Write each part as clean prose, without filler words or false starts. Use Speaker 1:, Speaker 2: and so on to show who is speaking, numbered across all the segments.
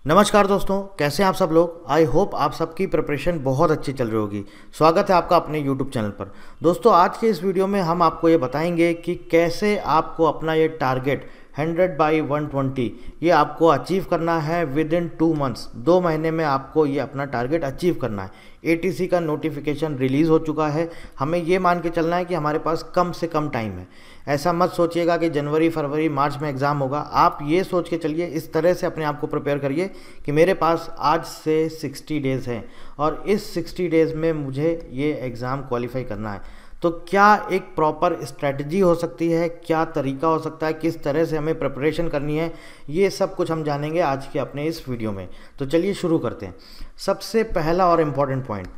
Speaker 1: नमस्कार दोस्तों, कैसे हैं आप सब लोग। आई होप आप सबकी प्रिपरेशन बहुत अच्छी चल रही होगी। स्वागत है आपका अपने YouTube चैनल पर। दोस्तों, आज के इस वीडियो में हम आपको ये बताएंगे कि कैसे आपको अपना ये टारगेट 100/120 ये आपको अचीव करना है विद इन 2 मंथ्स। 2 महीने में आपको ये अपना टारगेट अचीव करना है। ATC का नोटिफिकेशन रिलीज़ हो चुका है। हमें ये मान के चलना है कि हमारे पास कम से कम टाइम है। ऐसा मत सोचिएगा कि जनवरी, फरवरी, मार्च में एग्ज़ाम होगा। आप ये सोच के चलिए, इस तरह से अपने आप को प्रिपेयर करिए कि मेरे पास आज से 60 डेज़ हैं और इस 60 डेज़ में मुझे ये एग्ज़ाम क्वालिफाई करना है। तो क्या एक प्रॉपर स्ट्रैटेजी हो सकती है, क्या तरीका हो सकता है, किस तरह से हमें प्रिपरेशन करनी है, ये सब कुछ हम जानेंगे आज के अपने इस वीडियो में। तो चलिए शुरू करते हैं। सबसे पहला और important point,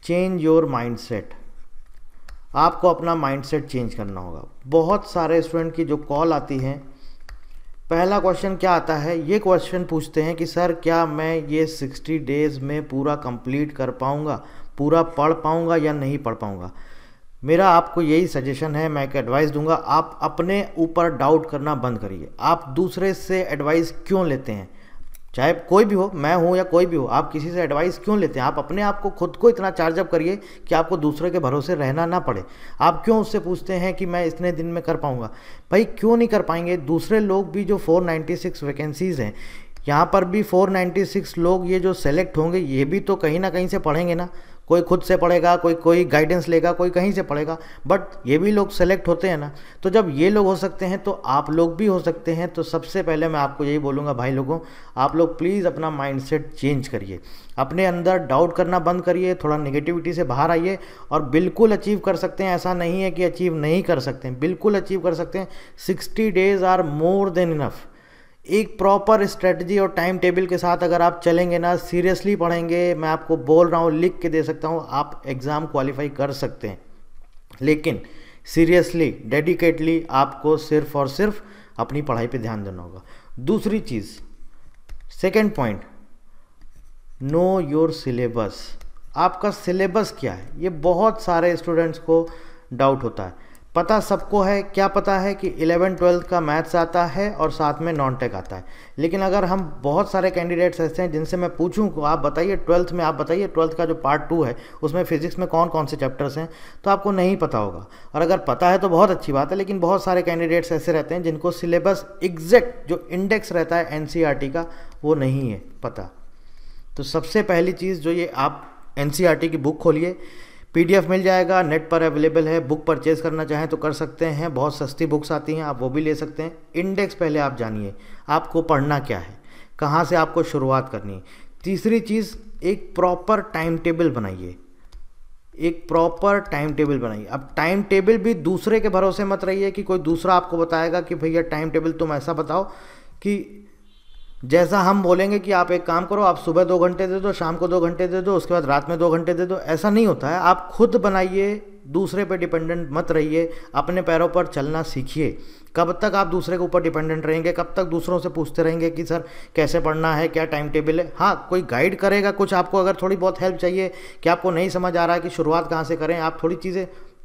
Speaker 1: change your mindset. आपको अपना माइंडसेट चेंज करना होगा। बहुत सारे स्टूडेंट की जो कॉल आती है, पहला क्वेश्चन क्या आता है, ये क्वेश्चन पूछते हैं कि सर क्या मैं ये 60 डेज़ में पूरा कंप्लीट कर पाऊँगा, पूरा पढ़ पाऊँगा या नहीं पढ़ पाऊँगा। मेरा आपको यही सजेशन है, मैं एक एडवाइस दूंगा, आप अपने ऊपर डाउट करना बंद करिए। आप दूसरे से एडवाइस क्यों लेते हैं, चाहे कोई भी हो, मैं हूँ या कोई भी हो, आप किसी से एडवाइस क्यों लेते हैं। आप अपने आप को खुद को इतना चार्जअप करिए कि आपको दूसरे के भरोसे रहना ना पड़े। आप क्यों उससे पूछते हैं कि मैं इतने दिन में कर पाऊँगा। भाई क्यों नहीं कर पाएंगे। दूसरे लोग भी जो 496 वैकेंसीज़ हैं, यहाँ पर भी 496 लोग ये जो सेलेक्ट होंगे, ये भी तो कहीं ना कहीं से पढ़ेंगे ना। कोई खुद से पढ़ेगा, कोई गाइडेंस लेगा, कोई कहीं से पढ़ेगा, बट ये भी लोग सेलेक्ट होते हैं ना। तो जब ये लोग हो सकते हैं तो आप लोग भी हो सकते हैं। तो सबसे पहले मैं आपको यही बोलूँगा, भाई लोगों, आप लोग प्लीज़ अपना माइंडसेट चेंज करिए। अपने अंदर डाउट करना बंद करिए, थोड़ा नेगेटिविटी से बाहर आइए और बिल्कुल अचीव कर सकते हैं। ऐसा नहीं है कि अचीव नहीं कर सकते हैं, बिल्कुल अचीव कर सकते हैं। 60 days are more than enough. एक प्रॉपर स्ट्रेटजी और टाइम टेबल के साथ अगर आप चलेंगे ना, सीरियसली पढ़ेंगे, मैं आपको बोल रहा हूँ, लिख के दे सकता हूँ, आप एग्ज़ाम क्वालिफाई कर सकते हैं। लेकिन सीरियसली, डेडिकेटली आपको सिर्फ और सिर्फ अपनी पढ़ाई पे ध्यान देना होगा। दूसरी चीज़, second point, know your syllabus. आपका सिलेबस क्या है, ये बहुत सारे स्टूडेंट्स को डाउट होता है। पता सबको है, क्या पता है कि 11th-12th का मैथ्स आता है और साथ में नॉन टेक आता है। लेकिन अगर हम, बहुत सारे कैंडिडेट्स ऐसे हैं जिनसे मैं पूछूं कि आप बताइए 12th में, आप बताइए 12th का जो पार्ट 2 है उसमें फिजिक्स में कौन कौन से चैप्टर्स हैं, तो आपको नहीं पता होगा। और अगर पता है तो बहुत अच्छी बात है, लेकिन बहुत सारे कैंडिडेट्स ऐसे रहते हैं जिनको सिलेबस एग्जैक्ट जो इंडेक्स रहता है NCERT का, वो नहीं है पता। तो सबसे पहली चीज़ जो ये, आप NCERT की बुक खोलिए, PDF मिल जाएगा, नेट पर अवेलेबल है। बुक परचेज़ करना चाहें तो कर सकते हैं, बहुत सस्ती बुक्स आती हैं, आप वो भी ले सकते हैं। इंडेक्स पहले आप जानिए, आपको पढ़ना क्या है, कहाँ से आपको शुरुआत करनी है। तीसरी चीज़, एक प्रॉपर टाइम टेबल बनाइए। एक प्रॉपर टाइम टेबल बनाइए। अब टाइम टेबल भी दूसरे के भरोसे मत रहिए कि कोई दूसरा आपको बताएगा कि भैया टाइम टेबल तुम ऐसा बताओ कि जैसा हम बोलेंगे कि आप एक काम करो, आप सुबह 2 घंटे दे दो, शाम को 2 घंटे दे दो, उसके बाद रात में 2 घंटे दे दो। ऐसा नहीं होता है। आप खुद बनाइए, दूसरे पे डिपेंडेंट मत रहिए, अपने पैरों पर चलना सीखिए। कब तक आप दूसरे के ऊपर डिपेंडेंट रहेंगे, कब तक दूसरों से पूछते रहेंगे कि सर कैसे पढ़ना है, क्या टाइम टेबल है। हाँ, कोई गाइड करेगा कुछ आपको, अगर थोड़ी बहुत हेल्प चाहिए कि आपको नहीं समझ आ रहा है कि शुरुआत कहाँ से करें, आप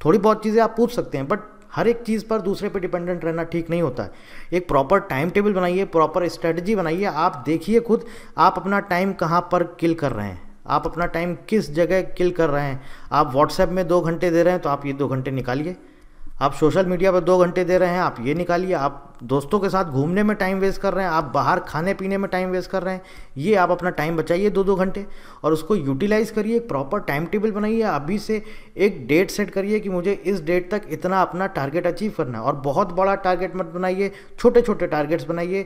Speaker 1: थोड़ी बहुत चीज़ें आप पूछ सकते हैं, बट हर एक चीज़ पर दूसरे पे डिपेंडेंट रहना ठीक नहीं होता है। एक प्रॉपर टाइम टेबल बनाइए, प्रॉपर स्ट्रेटजी बनाइए। आप देखिए खुद, आप अपना टाइम कहाँ पर किल कर रहे हैं, आप अपना टाइम किस जगह किल कर रहे हैं। आप व्हाट्सएप में 2 घंटे दे रहे हैं तो आप ये 2 घंटे निकालिए। आप सोशल मीडिया पर 2 घंटे दे रहे हैं, आप ये निकालिए। आप दोस्तों के साथ घूमने में टाइम वेस्ट कर रहे हैं, आप बाहर खाने पीने में टाइम वेस्ट कर रहे हैं, ये आप अपना टाइम बचाइए 2-2 घंटे और उसको यूटिलाइज़ करिए। एक प्रॉपर टाइम टेबल बनाइए। अभी से एक डेट सेट करिए कि मुझे इस डेट तक इतना अपना टारगेट अचीव करना है। और बहुत बड़ा टारगेट मत बनाइए, छोटे छोटे टारगेट्स बनाइए।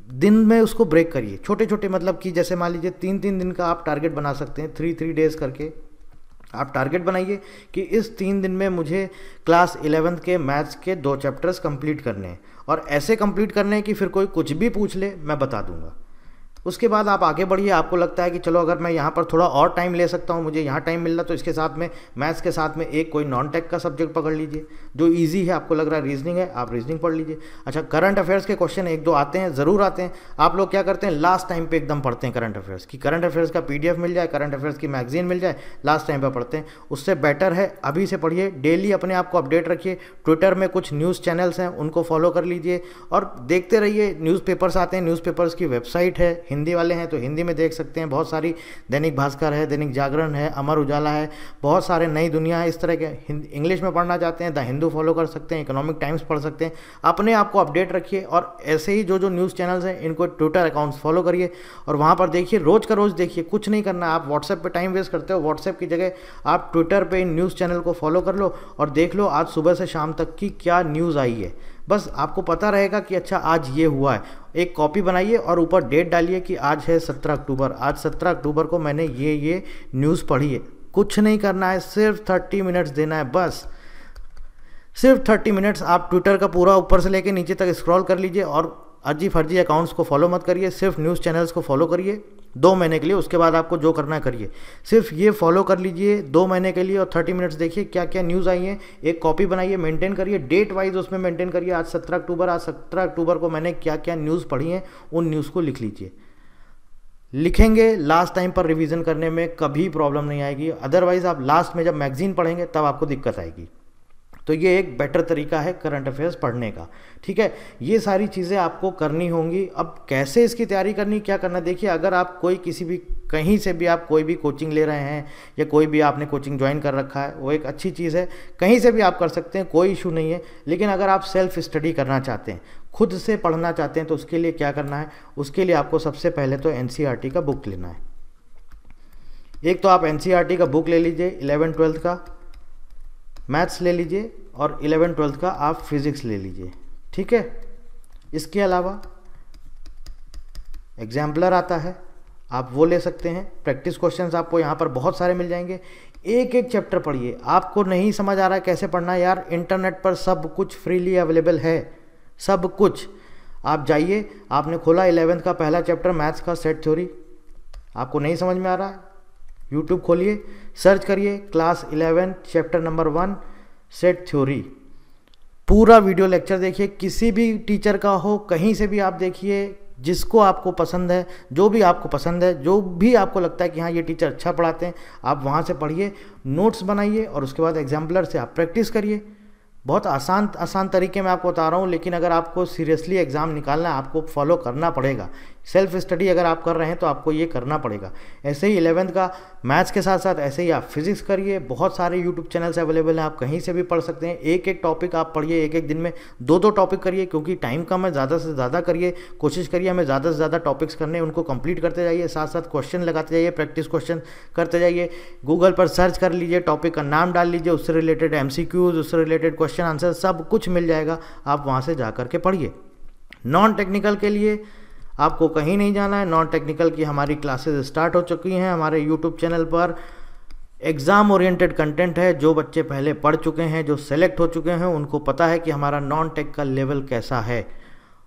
Speaker 1: दिन में उसको ब्रेक करिए, छोटे छोटे, मतलब कि जैसे मान लीजिए 3-3 दिन का आप टारगेट बना सकते हैं। 3-3 डेज़ करके आप टारगेट बनाइए कि इस 3 दिन में मुझे क्लास 11th के मैथ्स के 2 चैप्टर्स कंप्लीट करने हैं। और ऐसे कंप्लीट करने हैं कि फिर कोई कुछ भी पूछ ले मैं बता दूंगा। उसके बाद आप आगे बढ़िए। आपको लगता है कि चलो अगर मैं यहाँ पर थोड़ा और टाइम ले सकता हूँ, मुझे यहाँ टाइम मिल रहा, तो इसके साथ में मैथ्स के साथ में एक कोई नॉन टेक का सब्जेक्ट पकड़ लीजिए जो इजी है। आपको लग रहा है रीजनिंग है, आप रीजनिंग पढ़ लीजिए। अच्छा, करंट अफेयर्स के क्वेश्चन 1-2 आते हैं, ज़रूर आते हैं। आप लोग क्या करते हैं, लास्ट टाइम पे एकदम पढ़ते हैं करंट अफेयर्स की। करंट अफेयर्स का PDF मिल जाए, करंट अफेयर्स की मैगजीन मिल जाए, लास्ट टाइम पर पढ़ते हैं। उससे बेटर है अभी से पढ़िए, डेली अपने आप को अपडेट रखिए। ट्विटर में कुछ न्यूज़ चैनल्स हैं, उनको फॉलो कर लीजिए और देखते रहिए। न्यूज़पेपर्स आते हैं, न्यूज़पेपर्स की वेबसाइट है, हिंदी वाले हैं तो हिंदी में देख सकते हैं, बहुत सारी दैनिक भास्कर है, दैनिक जागरण है, अमर उजाला है, बहुत सारे नई दुनिया है, इस तरह के। इंग्लिश में पढ़ना चाहते हैं द हिंदू फॉलो कर सकते हैं, इकोनॉमिक टाइम्स पढ़ सकते हैं। अपने आप को अपडेट रखिए और ऐसे ही जो न्यूज़ चैनल्स हैं इनको ट्विटर अकाउंट्स फॉलो करिए और वहाँ पर देखिए, रोज़ का रोज़ देखिए, कुछ नहीं करना। आप व्हाट्सएप पे टाइम वेस्ट करते हो, व्हाट्सएप की जगह आप ट्विटर पे इन न्यूज़ चैनल को फॉलो कर लो और देख लो आज सुबह से शाम तक की क्या न्यूज़ आई है। बस आपको पता रहेगा कि अच्छा आज ये हुआ है। एक कॉपी बनाइए और ऊपर डेट डालिए कि आज है 17 अक्टूबर, आज 17 अक्टूबर को मैंने ये न्यूज़ पढ़ी है। कुछ नहीं करना है, सिर्फ 30 मिनट्स देना है, बस सिर्फ 30 मिनट्स। आप ट्विटर का पूरा ऊपर से लेके नीचे तक स्क्रॉल कर लीजिए और अजी फर्जी अकाउंट्स को फॉलो मत करिए, सिर्फ न्यूज़ चैनल्स को फॉलो करिए 2 महीने के लिए। उसके बाद आपको जो करना है करिए, सिर्फ ये फॉलो कर लीजिए 2 महीने के लिए और 30 मिनट्स देखिए क्या क्या न्यूज़ आई हैं। एक कॉपी बनाइए, मेंटेन करिए, डेट वाइज उसमें मेंटेन करिए। आज 17 अक्टूबर, आज 17 अक्टूबर को मैंने क्या क्या न्यूज़ पढ़ी हैं, उन न्यूज़ को लिख लीजिए। लिखेंगे लास्ट टाइम पर रिवीजन करने में कभी प्रॉब्लम नहीं आएगी। अदरवाइज आप लास्ट में जब मैगजीन पढ़ेंगे तब आपको दिक्कत आएगी। तो ये एक बेटर तरीका है करंट अफेयर्स पढ़ने का, ठीक है। ये सारी चीज़ें आपको करनी होंगी। अब कैसे इसकी तैयारी करनी, क्या करना, देखिए अगर आप कोई किसी भी कहीं से भी आप कोई भी कोचिंग ले रहे हैं या कोई भी आपने कोचिंग ज्वाइन कर रखा है, वो एक अच्छी चीज़ है, कहीं से भी आप कर सकते हैं, कोई इशू नहीं है। लेकिन अगर आप सेल्फ स्टडी करना चाहते हैं, खुद से पढ़ना चाहते हैं, तो उसके लिए क्या करना है, उसके लिए आपको सबसे पहले तो NCERT का बुक लेना है। एक तो आप NCERT का बुक ले लीजिए, 11th-12th का मैथ्स ले लीजिए और 11th-12th का आप फिज़िक्स ले लीजिए, ठीक है। इसके अलावा एग्जाम्पलर आता है, आप वो ले सकते हैं। प्रैक्टिस क्वेश्चंस आपको यहाँ पर बहुत सारे मिल जाएंगे। एक एक चैप्टर पढ़िए। आपको नहीं समझ आ रहा है कैसे पढ़ना है, यार इंटरनेट पर सब कुछ फ्रीली अवेलेबल है, सब कुछ। आप जाइए, आपने खोला 11th का पहला चैप्टर मैथ्स का सेट थ्योरी, आपको नहीं समझ में आ रहा है, यूट्यूब खोलिए, सर्च करिए class 11 chapter number 1 set theory. पूरा वीडियो लेक्चर देखिए, किसी भी टीचर का हो, कहीं से भी आप देखिए, जिसको आपको पसंद है, जो भी आपको पसंद है, जो भी आपको लगता है कि हाँ ये टीचर अच्छा पढ़ाते हैं, आप वहाँ से पढ़िए, नोट्स बनाइए और उसके बाद एग्जाम्पलर से आप प्रैक्टिस करिए। बहुत आसान तरीके में आपको बता रहा हूँ, लेकिन अगर आपको सीरियसली एग्ज़ाम निकालना है, आपको फॉलो करना पड़ेगा। सेल्फ स्टडी अगर आप कर रहे हैं तो आपको ये करना पड़ेगा। ऐसे ही 11th का मैथ्स के साथ साथ ऐसे ही आप फिजिक्स करिए। बहुत सारे यूट्यूब चैनल्स अवेलेबल हैं, आप कहीं से भी पढ़ सकते हैं। एक एक टॉपिक आप पढ़िए, एक एक दिन में 2-2 टॉपिक करिए, क्योंकि टाइम कम है। ज़्यादा से ज़्यादा करिए, कोशिश करिए हमें ज़्यादा से ज़्यादा टॉपिक्स करने, उनको कंप्लीट करते जाइए। साथ साथ क्वेश्चन लगाते जाइए, प्रैक्टिस क्वेश्चन करते जाइए। गूगल पर सर्च कर लीजिए, टॉपिक का नाम डाल लीजिए, उससे रिलेटेड MCQs, उससे रिलेटेड क्वेश्चन आंसर सब कुछ मिल जाएगा। आप वहाँ से जा करके पढ़िए। नॉन टेक्निकल के लिए आपको कहीं नहीं जाना है। नॉन टेक्निकल की हमारी क्लासेस स्टार्ट हो चुकी हैं हमारे यूट्यूब चैनल पर। एग्ज़ाम ओरिएंटेड कंटेंट है, जो बच्चे पहले पढ़ चुके हैं, जो सेलेक्ट हो चुके हैं, उनको पता है कि हमारा नॉन टेक का लेवल कैसा है।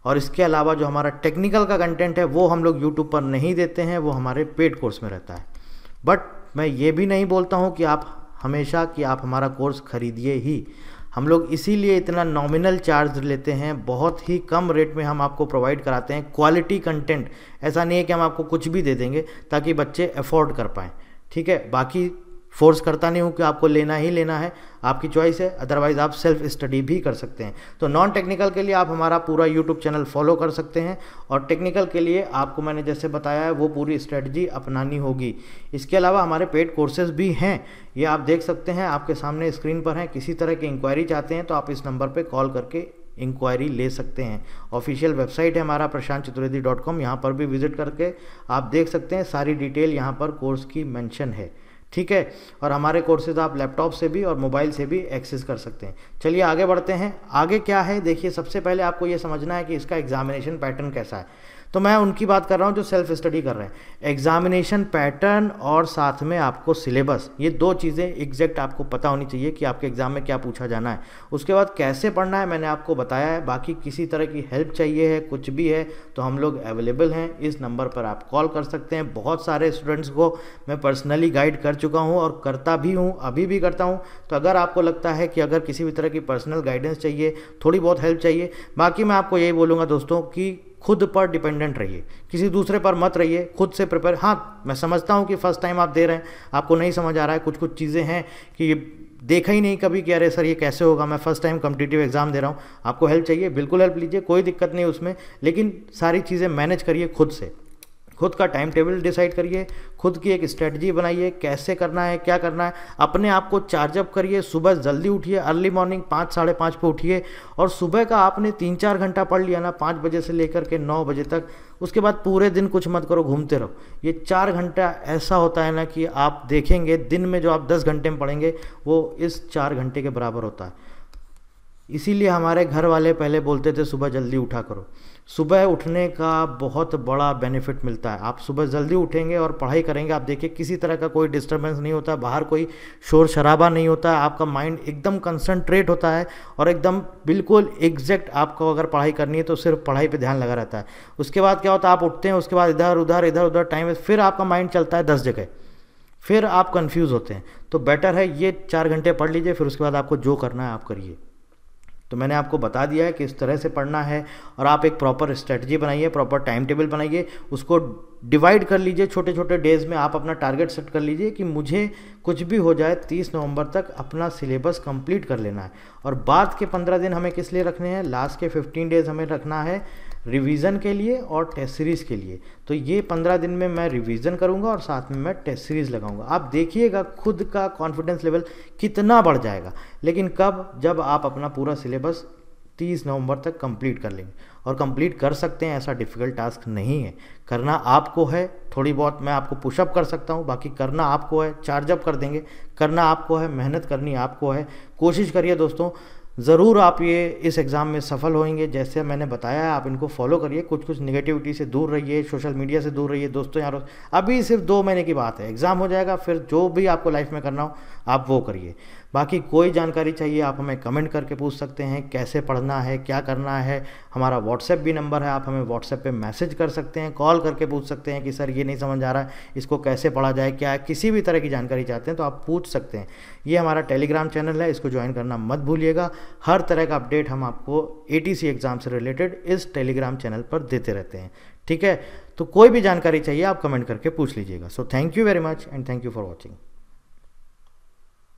Speaker 1: और इसके अलावा जो हमारा टेक्निकल का कंटेंट है वो हम लोग यूट्यूब पर नहीं देते हैं, वो हमारे पेड कोर्स में रहता है। बट मैं ये भी नहीं बोलता हूँ कि आप हमेशा कि आप हमारा कोर्स खरीदिए ही। हम लोग इसीलिए इतना नॉमिनल चार्ज लेते हैं, बहुत ही कम रेट में हम आपको प्रोवाइड कराते हैं क्वालिटी कंटेंट। ऐसा नहीं है कि हम आपको कुछ भी दे देंगे ताकि बच्चे अफोर्ड कर पाएँ, ठीक है। बाकी फोर्स करता नहीं हूँ कि आपको लेना ही लेना है, आपकी चॉइस है। अदरवाइज़ आप सेल्फ स्टडी भी कर सकते हैं। तो नॉन टेक्निकल के लिए आप हमारा पूरा यूट्यूब चैनल फॉलो कर सकते हैं, और टेक्निकल के लिए आपको मैंने जैसे बताया है वो पूरी स्ट्रेटजी अपनानी होगी। इसके अलावा हमारे पेड कोर्सेज भी हैं, ये आप देख सकते हैं, आपके सामने स्क्रीन पर हैं। किसी तरह की इंक्वायरी चाहते हैं तो आप इस नंबर पर कॉल करके इंक्वायरी ले सकते हैं। ऑफिशियल वेबसाइट है हमारा prashantchaturvedi.com, यहाँ पर भी विजिट करके आप देख सकते हैं। सारी डिटेल यहाँ पर कोर्स की मेंशन है, ठीक है। और हमारे कोर्सेज आप लैपटॉप से भी और मोबाइल से भी एक्सेस कर सकते हैं। चलिए आगे बढ़ते हैं। आगे क्या है देखिए, सबसे पहले आपको ये समझना है कि इसका एग्जामिनेशन पैटर्न कैसा है। तो मैं उनकी बात कर रहा हूँ जो सेल्फ स्टडी कर रहे हैं। एग्जामिनेशन पैटर्न और साथ में आपको सिलेबस, ये 2 चीज़ें एग्जैक्ट आपको पता होनी चाहिए कि आपके एग्ज़ाम में क्या पूछा जाना है। उसके बाद कैसे पढ़ना है मैंने आपको बताया है। बाकी किसी तरह की हेल्प चाहिए है, कुछ भी है, तो हम लोग अवेलेबल हैं। इस नंबर पर आप कॉल कर सकते हैं। बहुत सारे स्टूडेंट्स को मैं पर्सनली गाइड कर चुका हूँ और करता भी हूँ, अभी भी करता हूँ। तो अगर आपको लगता है कि अगर किसी भी तरह की पर्सनल गाइडेंस चाहिए, थोड़ी बहुत हेल्प चाहिए, बाकी मैं आपको यही बोलूँगा दोस्तों कि खुद पर डिपेंडेंट रहिए, किसी दूसरे पर मत रहिए, खुद से प्रिपेयर। हाँ, मैं समझता हूँ कि फर्स्ट टाइम आप दे रहे हैं, आपको नहीं समझ आ रहा है, कुछ चीज़ें हैं कि ये देखा ही नहीं कभी कि अरे सर ये कैसे होगा, मैं फर्स्ट टाइम कॉम्पिटिटिव एग्जाम दे रहा हूँ। आपको हेल्प चाहिए, बिल्कुल हेल्प लीजिए, कोई दिक्कत नहीं उसमें, लेकिन सारी चीज़ें मैनेज करिए खुद से। खुद का टाइम टेबल डिसाइड करिए, खुद की एक स्ट्रेटजी बनाइए, कैसे करना है, क्या करना है, अपने आप को चार्जअप करिए। सुबह जल्दी उठिए, अर्ली मॉर्निंग 5 साढ़े 5 पे उठिए, और सुबह का आपने 3-4 घंटा पढ़ लिया ना 5 बजे से लेकर के 9 बजे तक, उसके बाद पूरे दिन कुछ मत करो, घूमते रहो। ये 4 घंटा ऐसा होता है ना कि आप देखेंगे दिन में जो आप 10 घंटे में पढ़ेंगे वो इस 4 घंटे के बराबर होता है। इसीलिए हमारे घर वाले पहले बोलते थे सुबह जल्दी उठा करो। सुबह उठने का बहुत बड़ा बेनिफिट मिलता है। आप सुबह जल्दी उठेंगे और पढ़ाई करेंगे, आप देखिए किसी तरह का कोई डिस्टर्बेंस नहीं होता, बाहर कोई शोर शराबा नहीं होता है, आपका माइंड एकदम कंसंट्रेट होता है और एकदम बिल्कुल एग्जैक्ट आपको अगर पढ़ाई करनी है तो सिर्फ पढ़ाई पे ध्यान लगा रहता है। उसके बाद क्या होता है, आप उठते हैं, उसके बाद इधर उधर टाइम, फिर आपका माइंड चलता है 10 जगह, फिर आप कन्फ्यूज़ होते हैं। तो बेटर है ये 4 घंटे पढ़ लीजिए, फिर उसके बाद आपको जो करना है आप करिए। तो मैंने आपको बता दिया है कि इस तरह से पढ़ना है, और आप एक प्रॉपर स्ट्रेटजी बनाइए, प्रॉपर टाइम टेबल बनाइए, उसको डिवाइड कर लीजिए छोटे छोटे डेज में। आप अपना टारगेट सेट कर लीजिए कि मुझे कुछ भी हो जाए 30 नवंबर तक अपना सिलेबस कंप्लीट कर लेना है। और बाद के 15 दिन हमें किस लिए रखने हैं, लास्ट के 15 डेज हमें रखना है रिवीजन के लिए और टेस्ट सीरीज़ के लिए। तो ये 15 दिन में मैं रिवीजन करूँगा और साथ में मैं टेस्ट सीरीज़ लगाऊंगा। आप देखिएगा खुद का कॉन्फिडेंस लेवल कितना बढ़ जाएगा। लेकिन कब, जब आप अपना पूरा सिलेबस 30 नवंबर तक कंप्लीट कर लेंगे। और कंप्लीट कर सकते हैं, ऐसा डिफ़िकल्ट टास्क नहीं है, करना आपको है। थोड़ी बहुत मैं आपको पुशअप कर सकता हूँ, बाकी करना आपको है, चार्जअप कर देंगे, करना आपको है, मेहनत करनी आपको है। कोशिश करिए दोस्तों, ज़रूर आप ये इस एग्ज़ाम में सफल होंगे। जैसे मैंने बताया है, आप इनको फॉलो करिए, कुछ निगेटिविटी से दूर रहिए, सोशल मीडिया से दूर रहिए। दोस्तों यार, अभी सिर्फ 2 महीने की बात है, एग्ज़ाम हो जाएगा, फिर जो भी आपको लाइफ में करना हो आप वो करिए। बाकी कोई जानकारी चाहिए आप हमें कमेंट करके पूछ सकते हैं, कैसे पढ़ना है, क्या करना है। हमारा व्हाट्सएप भी नंबर है, आप हमें व्हाट्सएप पे मैसेज कर सकते हैं, कॉल करके पूछ सकते हैं कि सर ये नहीं समझ आ रहा है, इसको कैसे पढ़ा जाए, क्या किसी भी तरह की जानकारी चाहते हैं तो आप पूछ सकते हैं। ये हमारा टेलीग्राम चैनल है, इसको ज्वाइन करना मत भूलिएगा। हर तरह का अपडेट हम आपको ATC एग्ज़ाम से रिलेटेड इस टेलीग्राम चैनल पर देते रहते हैं, ठीक है। तो कोई भी जानकारी चाहिए आप कमेंट करके पूछ लीजिएगा। So thank you very much and thank you for watching.